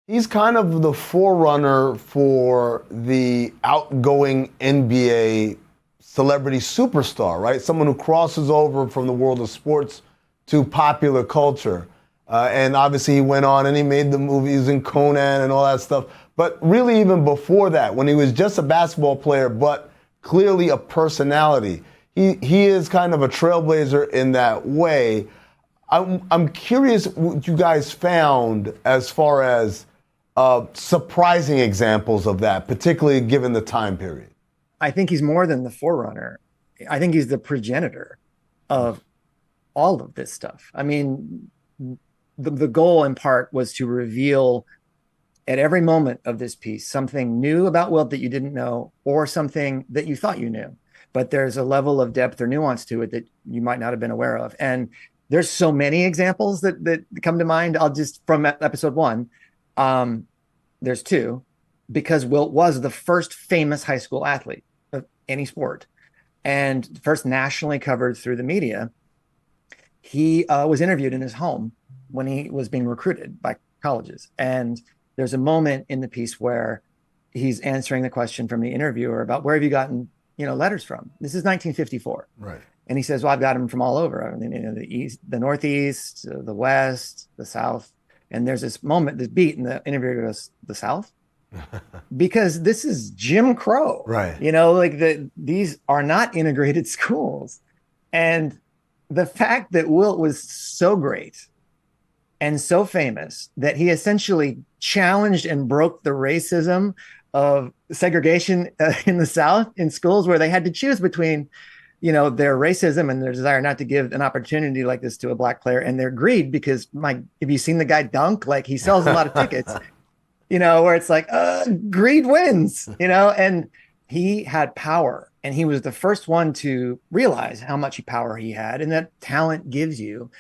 He's kind of the forerunner for the outgoing NBA celebrity superstar, right? Someone who crosses over from the world of sports to popular culture. And obviously he went on and he made the movies in Conan and all that stuff. But really even before that, when he was just a basketball player, but clearly a personality, he is kind of a trailblazer in that way. I'm curious what you guys found as far as surprising examples of that, particularly given the time period. I think he's more than the forerunner. I think he's the progenitor of all of this stuff. I mean, the goal in part was to reveal at every moment of this piece something new about Wilt that you didn't know, or something that you thought you knew. But there's a level of depth or nuance to it that you might not have been aware of. And there's so many examples that come to mind. I'll just, from episode 1, there's 2, because Wilt was the first famous high school athlete of any sport, and first nationally covered through the media. He was interviewed in his home when he was being recruited by colleges. And there's a moment in the piece where he's answering the question from the interviewer about, where have you gotten, letters from? This is 1954. Right. And he says, well, I've got them from all over. I mean, the East, the Northeast, the West, the South. And there's this moment, this beat, and the interviewer goes, the South? Because this is Jim Crow. Right. These are not integrated schools. And the fact that Wilt was so great and so famous that he essentially challenged and broke the racism of segregation in the South in schools, where they had to choose between their racism and their desire not to give an opportunity like this to a black player, and their greed, because have you seen the guy dunk? Like, he sells a lot of tickets, where it's like, greed wins, and he had power, and he was the first one to realize how much power he had and that talent gives you.